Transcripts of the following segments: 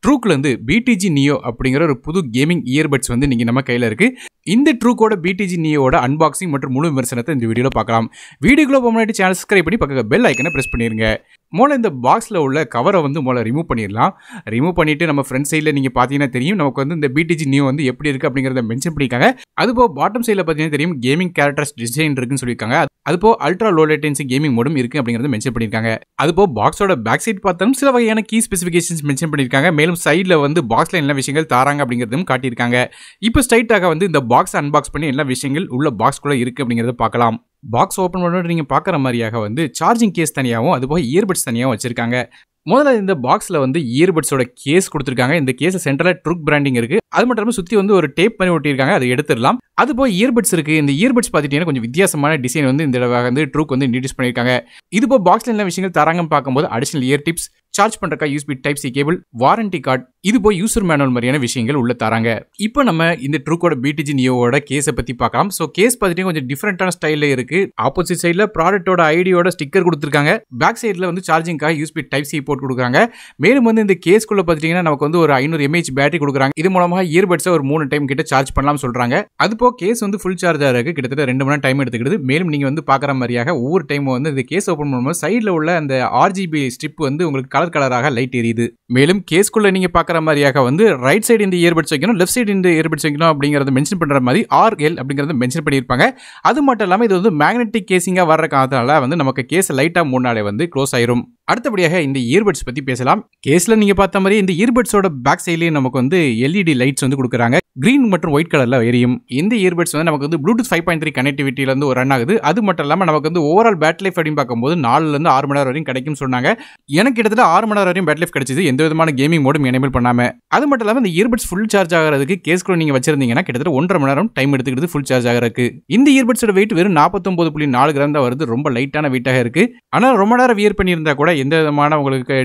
Truke BTG Neo அப்படிங்கிற ஒரு புது கேமிங் இயர்பட்ஸ் நீங்க நம்ம கையில இருக்கு. இந்த Trukeோட BTG Neoவோட அன்பாக்சிங் மற்றும் முழு விமர்சனத்தை இந்த வீடியோல பார்க்கலாம். வீடியோக்குள்ள போக முன்னாடி சேனல் சப்ஸ்கிரைப் பண்ணி பக்கத்துல பெல் ஐகானை பிரஸ் பண்ணிருங்க. முதல்ல இந்த பாக்ஸ்ல உள்ள கவரை முதல்ல ரிமூவ் பண்ணிடலாம். ரிமூவ் பண்ணிட்டு நம்ம ஃப்ரண்ட் சைடுல நீங்க பாத்தீங்கன்னா தெரியும் நமக்கு இந்த BTG Neo எப்படி இருக்கு அப்படிங்கறத மென்ஷன் பண்ணிருக்காங்க. அதுபோ பாட்டம் சைடுல பாத்தீங்கன்னா தெரியும் கேமிங் கேரக்டர்ஸ் டிசைன் இருக்குன்னு சொல்லிருக்காங்க. அதுபோ அல்ட்ரா லோ லேட்டன்சி கேமிங் மோடும் இருக்கு அப்படிங்கறத மென்ஷன் பண்ணிருக்காங்க. அதுபோ பாக்ஸோட பேக் சைடு பார்த்தாலும் சில வகையான கீ ஸ்பெசிஃபிகேஷன்ஸ் மென்ஷன் பண்ணிருக்காங்க. மேலும் சைடுல பாக்ஸ்ல என்ன விஷயங்கள் தாராங்க அப்படிங்கறதும் காட்டியிருக்காங்க. இப்போ ஸ்ட்ரைட்டாக இந்த பாக்ஸ் அன்பாக்ஸ் பண்ணி எல்லா விஷயங்கள் உள்ள பாக்ஸ்க்குள்ள இருக்கு அப்படிங்கறத பார்க்கலாம். பாக்ஸ் ஓபன் பண்ணிட்டு நீங்க பார்க்குற மாதிரியாக சார்ஜிங் கேஸ் தனியாகவும் அதுபோக இயர்பட்ஸ் தனியாகவும் வச்சிருக்காங்க. முதல்ல இந்த பாக்ஸ்ல இயர்பட்ஸோட கேஸ் கொடுத்துருக்காங்க. இந்த கேஸ் சென்டர்ல ட்ரூக் பிராண்டிங் இருக்கு. அது மட்டும் இல்லாம சுத்தி ஒரு டேப் பண்ணி ஒட்டியிருக்காங்க. அதை எடுத்துடலாம். அது போய் இயர்பட்ஸ் இருக்கு. இந்த இயர்பட்ஸ் பார்த்துட்டீங்கன்னா கொஞ்சம் வித்தியாசமான டிசைன் இந்த தடவை ட்ரூக் இன்ட்ரோடியூஸ் பண்ணியிருக்காங்க. இது போய் பாக்ஸ்ல என்ன விஷயங்கள் தராங்கன்னு பார்க்கும்போது அடிஷனல் இயர் டிப்ஸ், சார்ஜ் பண்றக்கா USB type C cable, warranty card, இது போய் யூசர் மேனுவல் மாதிரியான விஷயங்கள் உள்ள தராங்க. இப்போ நம்ம இந்த ட்ரூக்கோட BTG Neoவோட கேஸை பத்தி பார்க்கலாம். ஸோ கேஸ் பார்த்துட்டு கொஞ்சம் டிஃபரெண்டான ஸ்டைல்ல இருக்கு. ஆப்போசிட் சைட்ல ப்ராடக்டோட ஐடியோட ஸ்டிக்கர் கொடுத்துருக்காங்க. பேக் சைட்ல சார்ஜிங்காக யூஎஸ்பி டைப் சி போர்ட் கொடுக்குறாங்க. மேலும் இந்த கேஸ்க்குள்ள பார்த்துட்டீங்கன்னா நமக்கு ஒரு 500 mAh பேட்டரி கொடுக்குறாங்க. இது மூலமாக இயர்பட்ஸை ஒரு 3 டைம் கிட்ட சார்ஜ் பண்ணலாம் சொல்றாங்க. அது போ கேஸ் ஃபுல் சார்ஜா இருக்கு. கிட்டத்தட்ட 2 மணி நேரம் டைம் எடுத்துக்கிடுது. மேலும் நீங்க பார்க்குற மாதிரியாக ஒவ்வொரு டைம் இந்த கேஸ் ஓபன் பண்ணும்போது சைட்ல உள்ள அந்த RGB ஸ்ட்ரிப் உங்களுக்கு கலர் கலராக லைட் எரியுது. மேலும் கேஸ்க்குள்ள நீங்க பார்க்குற மாதிரியாக ரைட் சைடு இந்த இயர்பட்ஸ் வைக்கணும், லெஃப்ட் சைடு இந்த இயர்பட்ஸ் வைக்கணும் அப்படிங்கறத மென்ஷன் பண்ற மாதிரி RL அப்படிங்கறத மென்ஷன் பண்ணியிருப்பாங்க. அது மட்டும் இல்லாம இது மேக்னெட்டிக் கேசிங்கா வர்ற காரணத்தால நமக்கு கேஸ் லைட்டா மூணாலே க்ளோஸ் ஆயிரும். அடுத்தபடியாக இந்த இயர்பட்ஸ் பத்தி பேசலாம். கேஸ்ல நீங்க பார்த்த மாதிரி இந்த இயர்பட்ஸோட பேக் சைட்லயே நமக்கு LED லைட்ஸ் கொடுக்குறாங்க. கிரீன் மற்றும் ஒயிட் கலர்ல எரியும். இந்த இயர்பட்ஸ் நமக்கு Bluetooth 5.3 கனெக்டிவிட்டில ஒரு ரன் ஆகுது. அது மட்டும் இல்லாம நமக்கு ஓவரால் பேட்டரி லைஃப் அப்படின்னு பார்க்கும்போது 4 ல இருந்து 6 மணி நேரம் வரைக்கும் கிடைக்கும் சொன்னாங்க. எனக்கு கிட்டத்தட்ட 6 மணி நேரம் வரைக்கும் பேட்டரி லைஃப் கிடைச்சது, எந்த விதமான கேமிங் மோடும் எனேபிள் பண்ணாம. அது மட்டும் இல்லாம இந்த இயர்பட்ஸ் ஃபுல் சார்ஜ் ஆகிறதுக்கு கேஸ்க்குள்ள நீங்க வச்சிருந்தீங்கன்னா கிட்டத்தட்ட 1.5 மணி நேரம் டைம் எடுத்துக்கிட்டு ஃபுல் சார்ஜ் ஆகிறதுக்கு. இந்த இயர்பட்ஸோட வெயிட் வெறும் 49.4 கிராம் தான் வருது. ரொம்ப லைட்டான வெயிட்டாக இருக்கு. ஆனால் ரொம்ப நேரம் வியர் பண்ணியிருந்தா கூட எந்த விதமான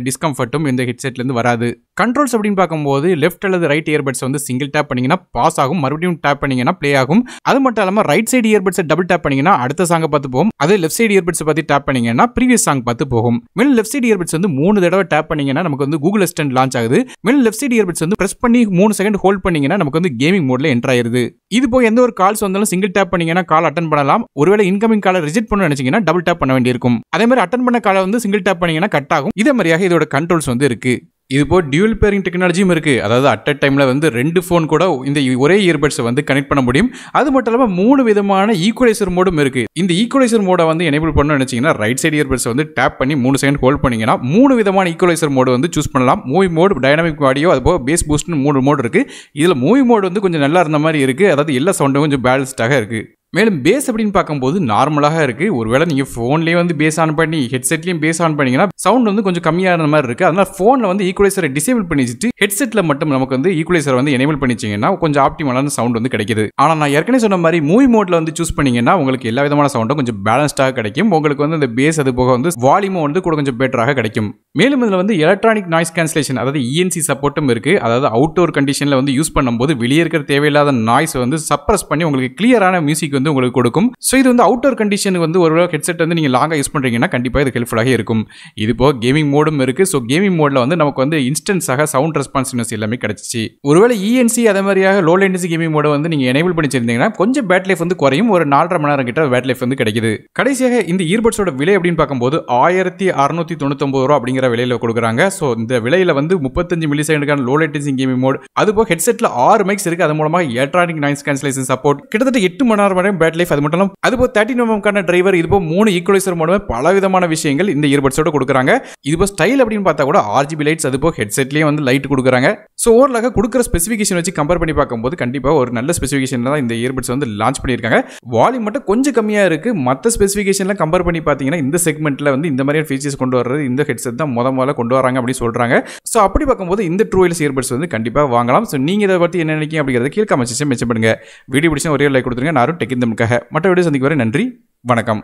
டிஸ்கம்ஃபர்ட்டும் இந்த ஹெட்செட்ல இருந்து வராது. கண்ட்ரோல்ஸ் அப்படின்னு பார்க்கும்போது லெஃப்ட் அல்லது ரைட் இயர்பட்ஸ் சிங்கிள் டேப் பண்ணீங்கன்னா பாஸ் ஆகும், மறுபடியும் டேப் பண்ணீங்கன்னா ப்ளே ஆகும். அது மட்டும் இல்லாம right side earbuds double tape பண்ணீங்கன்னா அடுத்த சாங்க பார்த்து போகும். அதே லெஃப்ட் சைடு இயர்பட்ஸ் பார்த்து டேப் பண்ணீங்கன்னா ப்ரீவியஸ் சாங் பார்த்து போகும். மேலும் லெஃப்ட் சைடு இயர்பட்ஸ் 3 தடவை டேப் பண்ணீங்கன்னா நமக்கு கூகுள் அசிஸ்டன்ட் லான்ச் ஆகுது. மேலும் லெஃப்ட் சைடு இயர்பட்ஸ் பிரஸ் பண்ணி 3 செகண்ட் ஹோல்ட் பண்ணீங்கன்னா நமக்கு கேமிங் மோட்ல என்டர் ஆயிருது. இது போய் எந்த ஒரு கால்ஸ் வந்தாலும் சிங்கிள் டேப் பண்ணீங்கன்னா கால் அட்டன் பண்ணலாம். ஒருவேளை இன்கமிங் காலை ரிஜெக்ட் பண்ண நினைச்சீங்கன்னா டபுள் டேப் பண்ண வேண்டியிருக்கும். அதே மாதிரி அட்டன் பண்ண காலை சிங்கிள் டேப் பண்ணீங்கன்னா கட் ஆகும். இதே மாதிரியாக இதோட கண்ட்ரோல்ஸ் இருக்கு. இது போ டியூல் பேரிங் டெக்னாலஜியும் இருக்கு. அதாவது அட் அ டைம்ல 2 ஃபோன் கூட இந்த ஒரே இயர்பட்ஸ் கனெக்ட் பண்ண முடியும். அது மட்டும் இல்லாம 3 விதமான ஈக்குவலைசர் மோடும் இருக்கு. இந்த ஈக்குவலைசர் மோட எனேபிள் பண்ண நினைச்சீங்கன்னா ரைட் சைடு இயர்பட்ஸ் டேப் பண்ணி 3 செகண்ட் ஹோல்ட் பண்ணீங்கன்னா 3 விதமான ஈக்குவலைசர் மோடு சூஸ் பண்ணலாம். மூவி மோட், டைனமிக் ஆடியோ, அது போக பேஸ் பூஸ்ட்னு 3 மோட் இருக்கு. இதுல மூவி மோட் கொஞ்சம் நல்லா இருந்த மாதிரி இருக்கு. அதாவது எல்லா சவுண்டும் கொஞ்சம் பேலன்ஸ்டாக இருக்கு. மேலும் பேஸ் அப்படின்னு பார்க்கும்போது நார்மலாக இருக்கு. ஒருவேளை நீங்க போன்லயே பேஸ் ஆன் பண்ணி ஹெட்செட்லயும் பேஸ் ஆன் பண்ணீங்கன்னா சவுண்ட் கொஞ்சம் கம்மியான மாதிரி இருக்கு. அதனால போன்ல ஈக்குவலைசரை டிசேபிள் பண்ணிட்டு ஹெட்செட்ல மட்டும் நமக்கு ஈக்குவலைசர் எனேபிள் பண்ணிச்சீங்கன்னா கொஞ்சம் ஆப்டிமலான சவுண்ட் கிடைக்குது. ஆனா நான் ஏற்கனவே சொன்ன மாதிரி மூவி மோட்ல சூஸ் பண்ணீங்கன்னா உங்களுக்கு எல்லா விதமான சவுண்டும் கொஞ்சம் பேலன்ஸ்டாக கிடைக்கும். உங்களுக்கு இந்த பேஸ் அது போக வால்யூமும் கூட கொஞ்சம் பெட்டராக கிடைக்கும். மேலும் இதுல எலக்ட்ரானிக் நாய்ஸ் கேன்சலேஷன் அதாவது ENC சப்போர்ட்டும் இருக்கு. அதாவது அவுட்டோர் கண்டிஷன்ல யூஸ் பண்ணும்போது வெளியே இருக்கிற தேவையில்லாத நாய்ஸ் சப்ரஸ் பண்ணி உங்களுக்கு கிளியரான மியூசிக் உங்களுக்கு கொடுக்கும். சோ இது அவுட்டோர் கண்டிஷனுக்கு ஒரு ஹெட்செட் நீங்க லாங்கா யூஸ் பண்றீங்கன்னா கண்டிப்பா இது ஹெல்ப்ஃபுல்லாக இருக்கும். இது போக கேமிங் மோடும் இருக்கு. சோ கேமிங் மோட்ல நமக்கு இன்ஸ்டன்ஸாக சவுண்ட் ரெஸ்பான்சிவ்னஸ் எல்லாமே கிடைச்சிச்சு. ஒருவேளை ENC அதே மாதிரியாக லோ லேட்டன்சி கேமிங் மோட நீங்க எனேபிள் பண்ணிச்சிருந்தீங்கன்னா கொஞ்சம் பேட்டரி லைஃப் குறையும். ஒரு 4.5 மணி நேரம் கிட்ட பேட்டரி லைஃப் கிடைக்குது. கடைசியாக இந்த இயர்பட்ஸோட விலை அப்படின்னு பார்க்கும்போது 1699 ரூபாய் அப்படிங்கிற விலையில கொடுக்குறாங்க. சோ இந்த விலையில 35 மில்லி செகண்டுக்கான லோ லேட்டன்சி கேமிங் மோட், அது போக ஹெட்செட்ல 6 மைக்ஸ் இருக்கு. அது மூலமா எலக்ட்ரானிக் நாய்ஸ் கேன்சலேஷன் சப்போர்ட், கிட்டத்தட்ட 8 மணி நேரம் பேட்டரி லைஃப். அது மட்டும் இல்லாம அது போக 13 mm டிரைவர், இது போக 3 ஈக்குவலைசர் மோடுமே பல விதமான விஷயங்கள் இந்த இயர்பட்ஸோட கொடுக்குறாங்க. இது போக ஸ்டைல் அப்படின்னு பார்த்தா கூட RGB லைட்ஸ், அது போக ஹெட்செட்லயே லைட் கொடுக்குறாங்க. சோ ஓவராலாக கொடுக்குற ஸ்பெசிஃபிகேஷன் வச்சு கம்பேர் பண்ணி பார்க்கும்போது கண்டிப்பா ஒரு நல்ல ஸ்பெசிஃபிகேஷன் தான் இந்த இயர்பட்ஸ் லான்ச் பண்ணியிருக்காங்க. வால்யூம் மட்டும் கொஞ்சம் கம்மியா இருக்கு. மற்ற ஸ்பெசிஃபிகேஷன்ல கம்பேர் பண்ணி பார்த்தீங்கன்னா இந்த செக்மெண்ட்ல இந்த மாதிரியான ஃபீச்சர்ஸ் கொண்டு வர்றது இந்த ஹெட்செட் தான் முதல்ல கொண்டு வராங்க அப்படி சொல்றாங்க. சோ அப்படி பார்க்கும்போது இந்த ட்ரூ வயர்லெஸ் இயர்பட்ஸ் கண்டிப்பா வாங்கலாம். சோ நீங்க இதை பத்தி என்ன நினைக்கிறீங்க அப்படிங்கறத கீழே கமெண்ட் செக்ஷன்ல மென்ஷன் பண்ணுங்க. வீடியோ பிடிச்சா ஒரே லைக் கொடுத்துருங்க. நானும் டெக் இன் தமிழுக்காக மற்ற வீடியோ சந்திக்கும் வரை நன்றி, வணக்கம்.